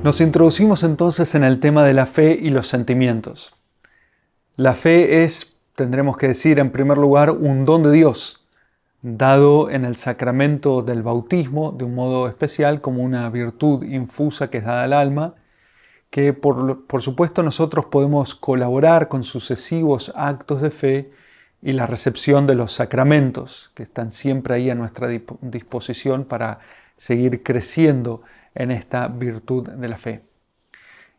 Nos introducimos entonces en el tema de la fe y los sentimientos. La fe es, tendremos que decir en primer lugar, un don de Dios, dado en el sacramento del bautismo de un modo especial como una virtud infusa que es dada al alma, que por supuesto nosotros podemos colaborar con sucesivos actos de fe y la recepción de los sacramentos, que están siempre ahí a nuestra disposición para seguir creciendo en esta virtud de la fe.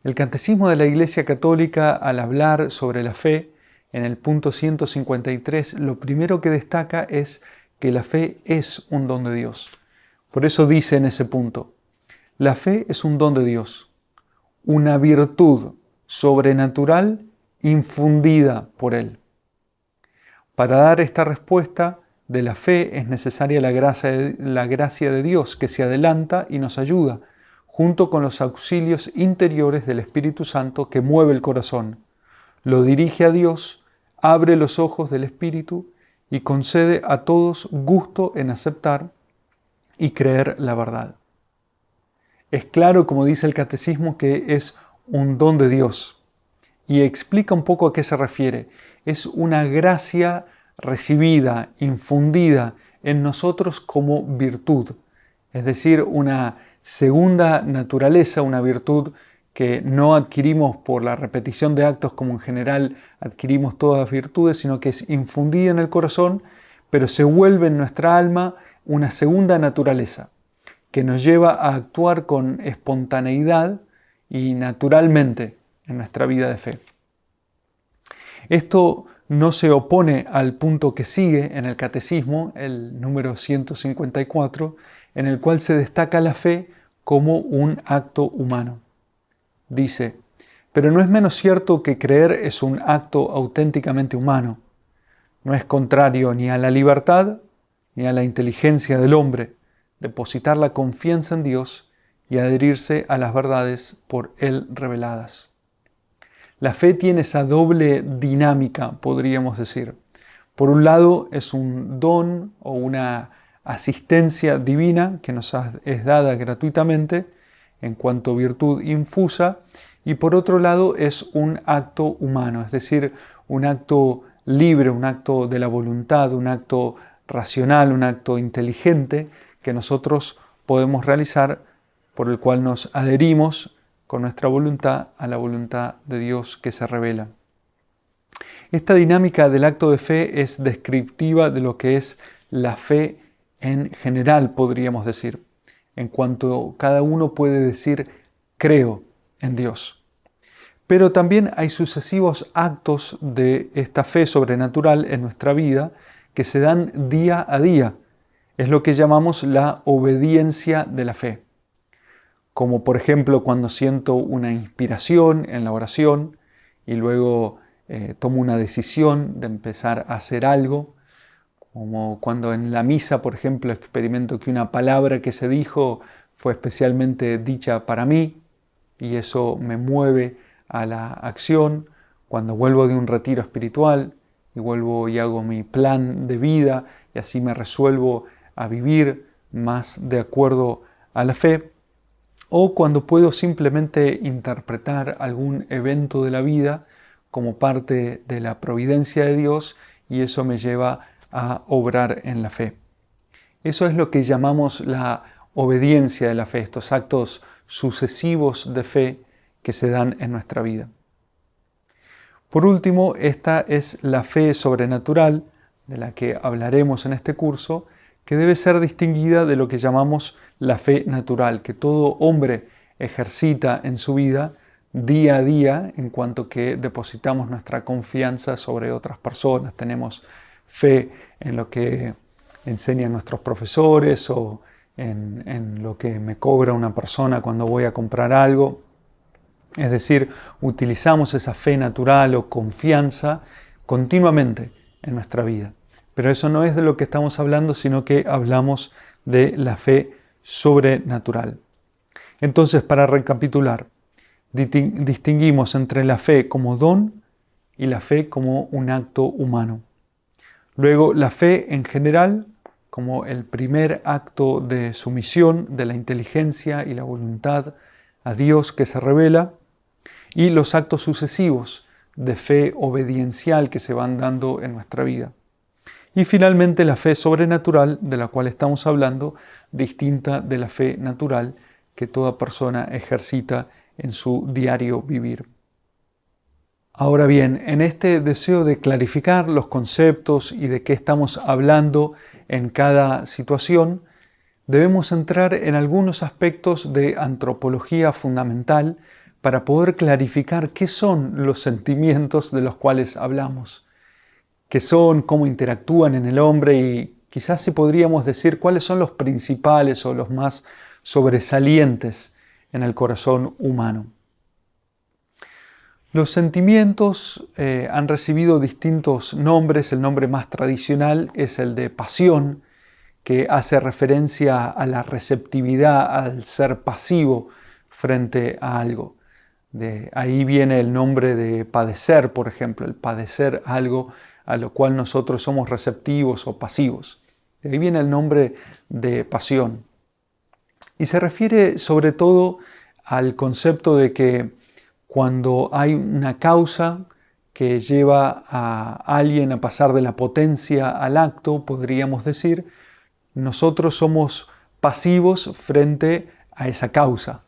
El Catecismo de la Iglesia Católica, al hablar sobre la fe, en el punto 153, lo primero que destaca es que la fe es un don de Dios. Por eso dice en ese punto, la fe es un don de Dios, una virtud sobrenatural infundida por Él. Para dar esta respuesta de la fe es necesaria la gracia de Dios que se adelanta y nos ayuda, junto con los auxilios interiores del Espíritu Santo que mueve el corazón, lo dirige a Dios, abre los ojos del Espíritu y concede a todos gusto en aceptar y creer la verdad. Es claro, como dice el Catecismo, que es un don de Dios y explica un poco a qué se refiere. Es una gracia recibida, infundida en nosotros como virtud, es decir, una segunda naturaleza, una virtud que no adquirimos por la repetición de actos como en general adquirimos todas las virtudes, sino que es infundida en el corazón, pero se vuelve en nuestra alma una segunda naturaleza que nos lleva a actuar con espontaneidad y naturalmente en nuestra vida de fe. Esto no se opone al punto que sigue en el Catecismo, el número 154, en el cual se destaca la fe como un acto humano. Dice, pero no es menos cierto que creer es un acto auténticamente humano. No es contrario ni a la libertad ni a la inteligencia del hombre depositar la confianza en Dios y adherirse a las verdades por Él reveladas. La fe tiene esa doble dinámica, podríamos decir. Por un lado, es un don o una asistencia divina que nos es dada gratuitamente en cuanto virtud infusa, y por otro lado es un acto humano, es decir, un acto libre, un acto de la voluntad, un acto racional, un acto inteligente que nosotros podemos realizar, por el cual nos adherimos con nuestra voluntad a la voluntad de Dios que se revela. Esta dinámica del acto de fe es descriptiva de lo que es la fe en general, podríamos decir, en cuanto cada uno puede decir creo en Dios. Pero también hay sucesivos actos de esta fe sobrenatural en nuestra vida que se dan día a día. Es lo que llamamos la obediencia de la fe. Como por ejemplo cuando siento una inspiración en la oración y luego tomo una decisión de empezar a hacer algo, como cuando en la misa, por ejemplo, experimento que una palabra que se dijo fue especialmente dicha para mí y eso me mueve a la acción, cuando vuelvo de un retiro espiritual y vuelvo y hago mi plan de vida y así me resuelvo a vivir más de acuerdo a la fe, o cuando puedo simplemente interpretar algún evento de la vida como parte de la providencia de Dios y eso me lleva a obrar en la fe. Eso es lo que llamamos la obediencia de la fe, estos actos sucesivos de fe que se dan en nuestra vida. Por último, esta es la fe sobrenatural, de la que hablaremos en este curso, que debe ser distinguida de lo que llamamos la fe natural, que todo hombre ejercita en su vida día a día en cuanto que depositamos nuestra confianza sobre otras personas, tenemos fe en lo que enseñan nuestros profesores o en lo que me cobra una persona cuando voy a comprar algo. Es decir, utilizamos esa fe natural o confianza continuamente en nuestra vida. Pero eso no es de lo que estamos hablando, sino que hablamos de la fe sobrenatural. Entonces, para recapitular, distinguimos entre la fe como don y la fe como un acto humano. Luego, la fe en general como el primer acto de sumisión de la inteligencia y la voluntad a Dios que se revela, y los actos sucesivos de fe obediencial que se van dando en nuestra vida. Y finalmente la fe sobrenatural, de la cual estamos hablando, distinta de la fe natural que toda persona ejercita en su diario vivir. Ahora bien, en este deseo de clarificar los conceptos y de qué estamos hablando en cada situación, debemos entrar en algunos aspectos de antropología fundamental para poder clarificar qué son los sentimientos de los cuales hablamos, qué son, cómo interactúan en el hombre y quizás si podríamos decir cuáles son los principales o los más sobresalientes en el corazón humano. Los sentimientos han recibido distintos nombres. El nombre más tradicional es el de pasión, que hace referencia a la receptividad, al ser pasivo frente a algo. De ahí viene el nombre de padecer, por ejemplo, el padecer algo a lo cual nosotros somos receptivos o pasivos. De ahí viene el nombre de pasión. Y se refiere sobre todo al concepto de que cuando hay una causa que lleva a alguien a pasar de la potencia al acto, podríamos decir, nosotros somos pasivos frente a esa causa.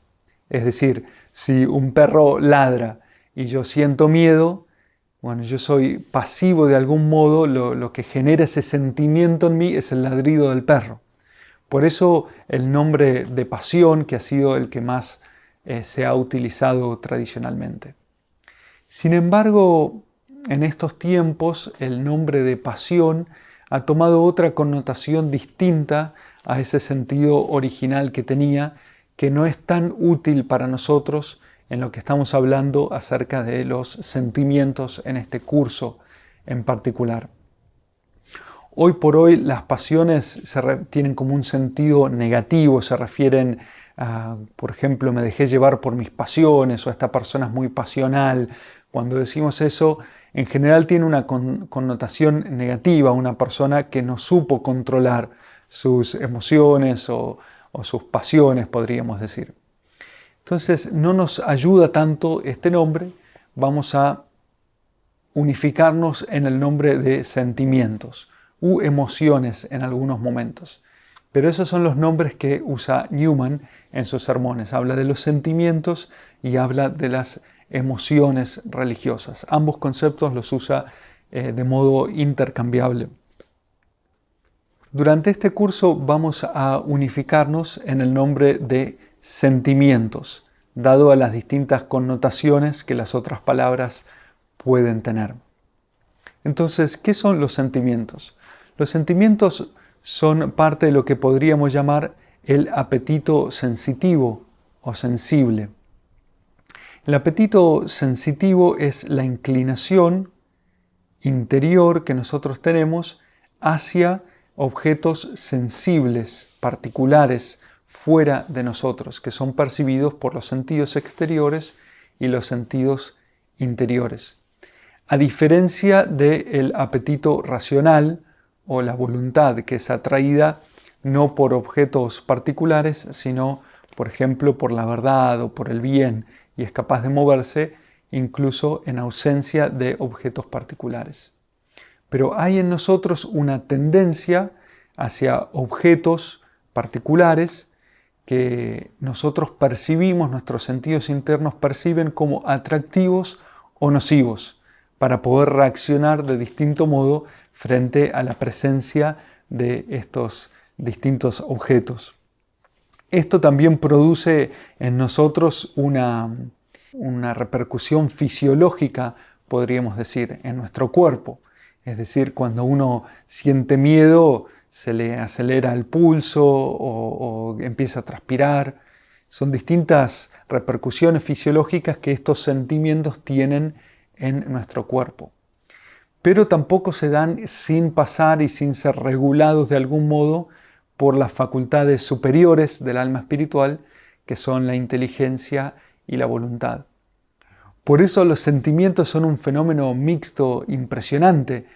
Es decir, si un perro ladra y yo siento miedo, bueno, yo soy pasivo de algún modo, lo que genera ese sentimiento en mí es el ladrido del perro. Por eso el nombre de pasión, que ha sido el que más se ha utilizado tradicionalmente. Sin embargo, en estos tiempos el nombre de pasión ha tomado otra connotación distinta a ese sentido original que tenía, que no es tan útil para nosotros en lo que estamos hablando acerca de los sentimientos en este curso en particular. Hoy por hoy las pasiones tienen como un sentido negativo, se refieren a, por ejemplo, me dejé llevar por mis pasiones o esta persona es muy pasional. Cuando decimos eso, en general tiene una connotación negativa, una persona que no supo controlar sus emociones o sus pasiones, podríamos decir. Entonces no nos ayuda tanto este nombre, vamos a unificarnos en el nombre de sentimientos u emociones en algunos momentos. Pero esos son los nombres que usa Newman en sus sermones. Habla de los sentimientos y habla de las emociones religiosas. Ambos conceptos los usa de modo intercambiable. Durante este curso vamos a unificarnos en el nombre de sentimientos, dado a las distintas connotaciones que las otras palabras pueden tener. Entonces, ¿qué son los sentimientos? Los sentimientos son parte de lo que podríamos llamar el apetito sensitivo o sensible. El apetito sensitivo es la inclinación interior que nosotros tenemos hacia objetos sensibles, particulares, fuera de nosotros, que son percibidos por los sentidos exteriores y los sentidos interiores. A diferencia del apetito racional o la voluntad, que es atraída no por objetos particulares, sino, por ejemplo, por la verdad o por el bien, y es capaz de moverse incluso en ausencia de objetos particulares. Pero hay en nosotros una tendencia hacia objetos particulares que nosotros percibimos, nuestros sentidos internos perciben como atractivos o nocivos, para poder reaccionar de distinto modo frente a la presencia de estos distintos objetos. Esto también produce en nosotros una repercusión fisiológica, podríamos decir, en nuestro cuerpo. Es decir, cuando uno siente miedo, se le acelera el pulso o empieza a transpirar. Son distintas repercusiones fisiológicas que estos sentimientos tienen en nuestro cuerpo. Pero tampoco se dan sin pasar y sin ser regulados de algún modo por las facultades superiores del alma espiritual, que son la inteligencia y la voluntad. Por eso los sentimientos son un fenómeno mixto impresionante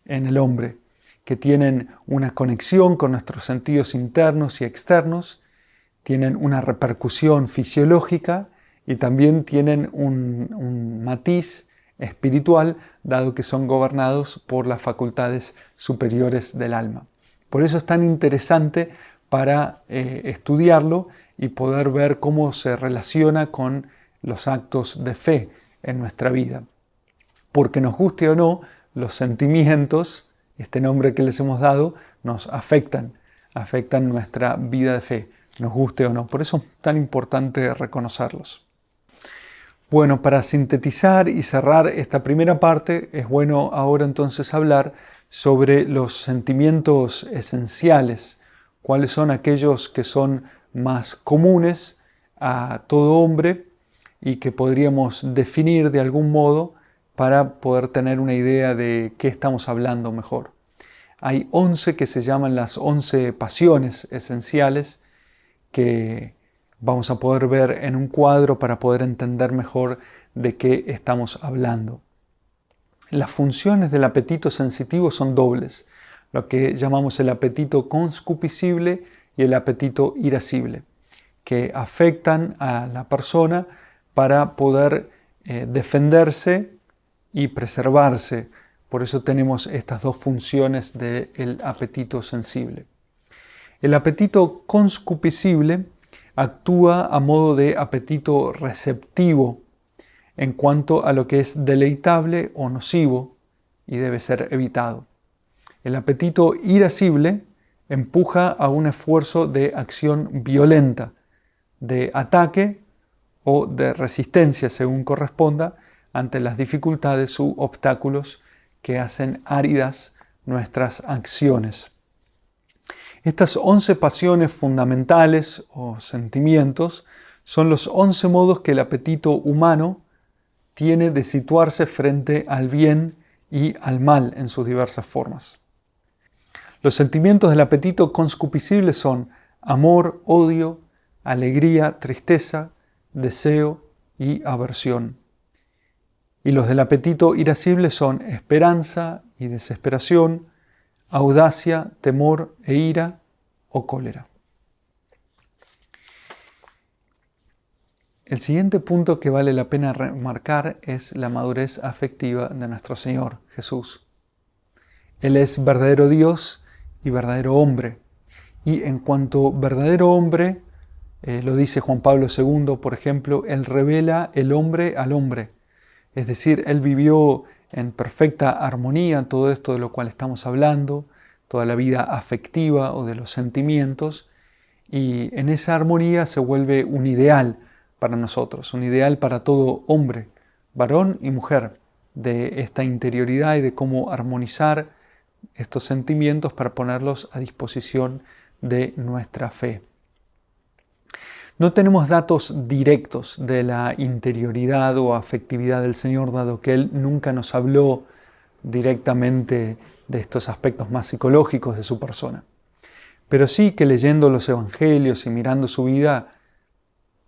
en el hombre, que tienen una conexión con nuestros sentidos internos y externos, tienen una repercusión fisiológica y también tienen un matiz espiritual, dado que son gobernados por las facultades superiores del alma. Por eso es tan interesante para estudiarlo y poder ver cómo se relaciona con los actos de fe en nuestra vida. Porque nos guste o no, los sentimientos, este nombre que les hemos dado, nos afectan nuestra vida de fe, nos guste o no. Por eso es tan importante reconocerlos. Bueno, para sintetizar y cerrar esta primera parte, es bueno ahora entonces hablar sobre los sentimientos esenciales, cuáles son aquellos que son más comunes a todo hombre y que podríamos definir de algún modo para poder tener una idea de qué estamos hablando mejor. Hay 11 que se llaman las 11 pasiones esenciales que vamos a poder ver en un cuadro para poder entender mejor de qué estamos hablando. Las funciones del apetito sensitivo son dobles, lo que llamamos el apetito concupiscible y el apetito irascible, que afectan a la persona para poder defenderse y preservarse. Por eso tenemos estas dos funciones del apetito sensible. El apetito concupiscible actúa a modo de apetito receptivo en cuanto a lo que es deleitable o nocivo y debe ser evitado. El apetito irascible empuja a un esfuerzo de acción violenta, de ataque o de resistencia, según corresponda, ante las dificultades u obstáculos que hacen áridas nuestras acciones. Estas 11 pasiones fundamentales o sentimientos son los 11 modos que el apetito humano tiene de situarse frente al bien y al mal en sus diversas formas. Los sentimientos del apetito concupiscible son amor, odio, alegría, tristeza, deseo y aversión. Y los del apetito irascible son esperanza y desesperación, audacia, temor e ira o cólera. El siguiente punto que vale la pena remarcar es la madurez afectiva de nuestro Señor Jesús. Él es verdadero Dios y verdadero hombre. Y en cuanto verdadero hombre, lo dice Juan Pablo II, por ejemplo, Él revela el hombre al hombre. Es decir, Él vivió en perfecta armonía todo esto de lo cual estamos hablando, toda la vida afectiva o de los sentimientos, y en esa armonía se vuelve un ideal para nosotros, un ideal para todo hombre, varón y mujer, de esta interioridad y de cómo armonizar estos sentimientos para ponerlos a disposición de nuestra fe. No tenemos datos directos de la interioridad o afectividad del Señor, dado que Él nunca nos habló directamente de estos aspectos más psicológicos de su persona. Pero sí que leyendo los evangelios y mirando su vida,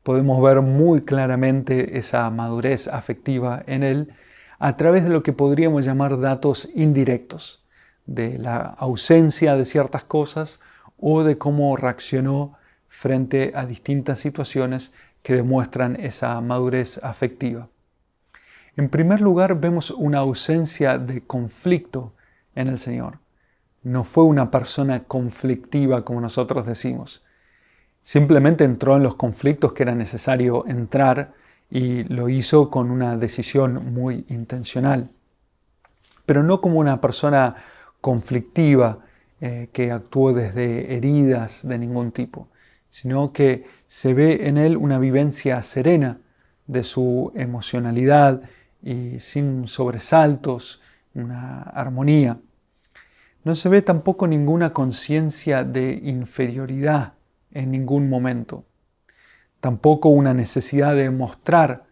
podemos ver muy claramente esa madurez afectiva en Él a través de lo que podríamos llamar datos indirectos, de la ausencia de ciertas cosas o de cómo reaccionó frente a distintas situaciones que demuestran esa madurez afectiva. En primer lugar, vemos una ausencia de conflicto en el Señor. No fue una persona conflictiva como nosotros decimos. Simplemente entró en los conflictos que era necesario entrar y lo hizo con una decisión muy intencional. Pero no como una persona conflictiva que actuó desde heridas de ningún tipo, sino que se ve en él una vivencia serena de su emocionalidad y sin sobresaltos, una armonía. No se ve tampoco ninguna conciencia de inferioridad en ningún momento. Tampoco una necesidad de mostrar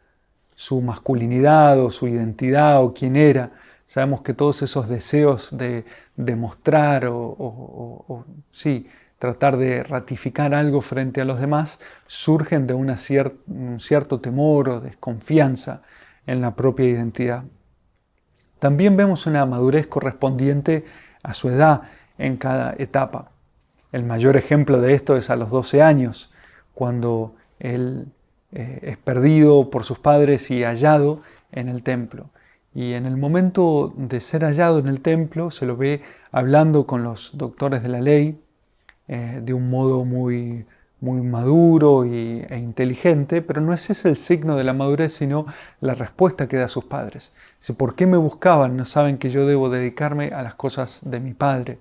su masculinidad o su identidad o quién era. Sabemos que todos esos deseos de demostrar tratar de ratificar algo frente a los demás surgen de un cierto temor o desconfianza en la propia identidad. También vemos una madurez correspondiente a su edad en cada etapa. El mayor ejemplo de esto es a los 12 años, cuando él es perdido por sus padres y hallado en el templo. Y en el momento de ser hallado en el templo se lo ve hablando con los doctores de la ley de un modo muy maduro e inteligente, pero no es ese el signo de la madurez, sino la respuesta que da a sus padres. Dice, ¿por qué me buscaban? ¿No saben que yo debo dedicarme a las cosas de mi padre?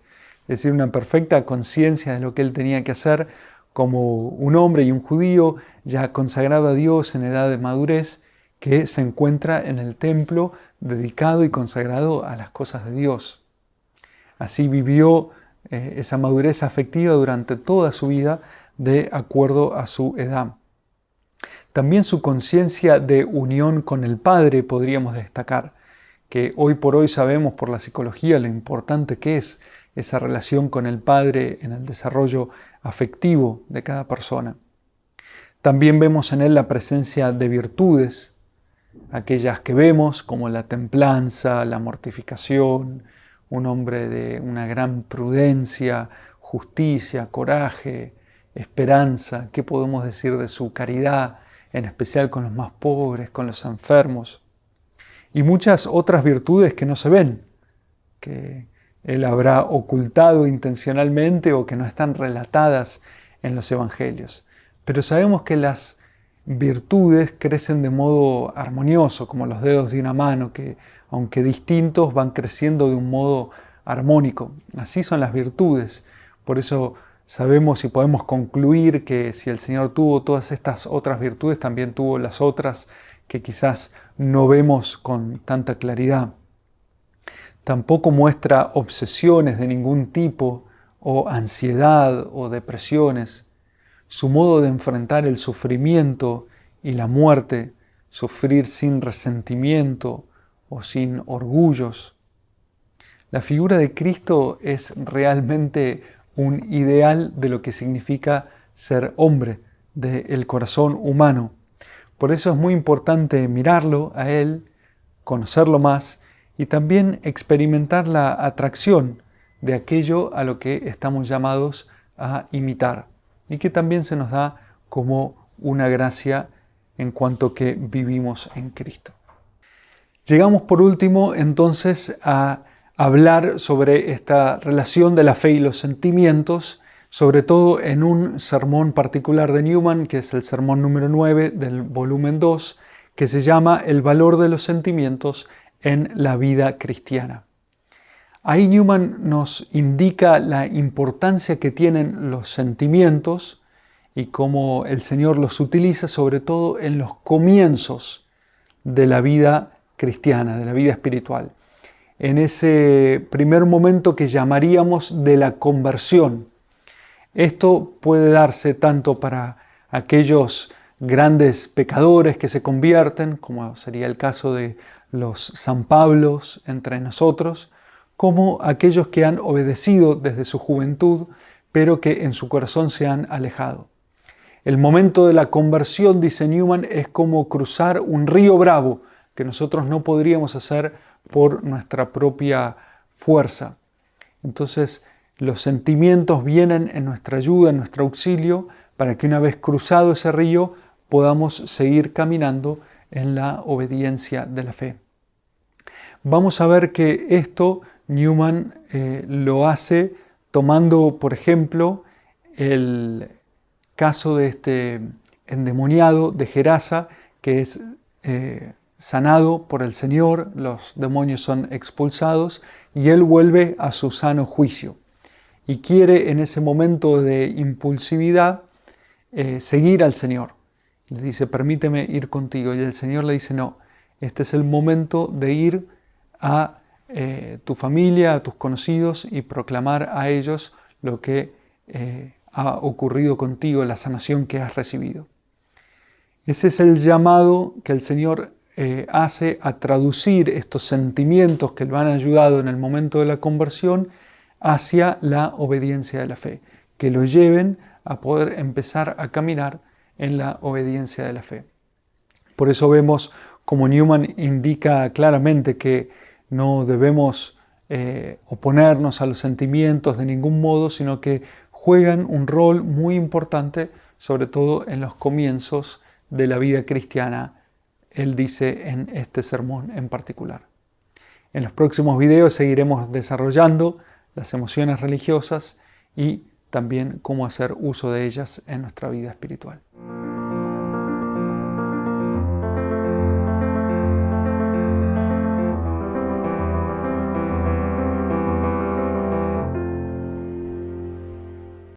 Es decir, una perfecta conciencia de lo que él tenía que hacer como un hombre y un judío ya consagrado a Dios en edad de madurez, que se encuentra en el templo dedicado y consagrado a las cosas de Dios. Así vivió esa madurez afectiva durante toda su vida de acuerdo a su edad. También su conciencia de unión con el Padre podríamos destacar, que hoy por hoy sabemos por la psicología lo importante que es esa relación con el Padre en el desarrollo afectivo de cada persona. También vemos en él la presencia de virtudes, aquellas que vemos como la templanza, la mortificación, un hombre de una gran prudencia, justicia, coraje, esperanza. ¿Qué podemos decir de su caridad, en especial con los más pobres, con los enfermos? Y muchas otras virtudes que no se ven, que él habrá ocultado intencionalmente o que no están relatadas en los evangelios. Pero sabemos que las virtudes crecen de modo armonioso, como los dedos de una mano, que aunque distintos van creciendo de un modo armónico. Así son las virtudes. Por eso sabemos y podemos concluir que si el Señor tuvo todas estas otras virtudes, también tuvo las otras que quizás no vemos con tanta claridad. Tampoco muestra obsesiones de ningún tipo, o ansiedad o depresiones. Su modo de enfrentar el sufrimiento y la muerte, sufrir sin resentimiento o sin orgullos. La figura de Cristo es realmente un ideal de lo que significa ser hombre, del corazón humano. Por eso es muy importante mirarlo a Él, conocerlo más y también experimentar la atracción de aquello a lo que estamos llamados a imitar y que también se nos da como una gracia en cuanto que vivimos en Cristo. Llegamos por último entonces a hablar sobre esta relación de la fe y los sentimientos, sobre todo en un sermón particular de Newman, que es el sermón número 9 del volumen 2, que se llama El valor de los sentimientos en la vida cristiana. Ahí Newman nos indica la importancia que tienen los sentimientos y cómo el Señor los utiliza sobre todo en los comienzos de la vida cristiana, de la vida espiritual. En ese primer momento que llamaríamos de la conversión. Esto puede darse tanto para aquellos grandes pecadores que se convierten, como sería el caso de los San Pablos entre nosotros, como aquellos que han obedecido desde su juventud, pero que en su corazón se han alejado. El momento de la conversión, dice Newman, es como cruzar un río bravo, que nosotros no podríamos hacer por nuestra propia fuerza. Entonces, los sentimientos vienen en nuestra ayuda, en nuestro auxilio, para que una vez cruzado ese río podamos seguir caminando en la obediencia de la fe. Vamos a ver que esto Newman lo hace tomando, por ejemplo, el caso de este endemoniado de Gerasa, que es sanado por el Señor, los demonios son expulsados y él vuelve a su sano juicio. Y quiere en ese momento de impulsividad seguir al Señor. Le dice, permíteme ir contigo. Y el Señor le dice, no, este es el momento de ir a tu familia, a tus conocidos y proclamar a ellos lo que ha ocurrido contigo, la sanación que has recibido. Ese es el llamado que el Señor hace a traducir estos sentimientos que lo han ayudado en el momento de la conversión hacia la obediencia de la fe, que lo lleven a poder empezar a caminar en la obediencia de la fe. Por eso vemos como Newman indica claramente que no debemos oponernos a los sentimientos de ningún modo, sino que juegan un rol muy importante, sobre todo en los comienzos de la vida cristiana él dice en este sermón en particular. En los próximos videos seguiremos desarrollando las emociones religiosas y también cómo hacer uso de ellas en nuestra vida espiritual.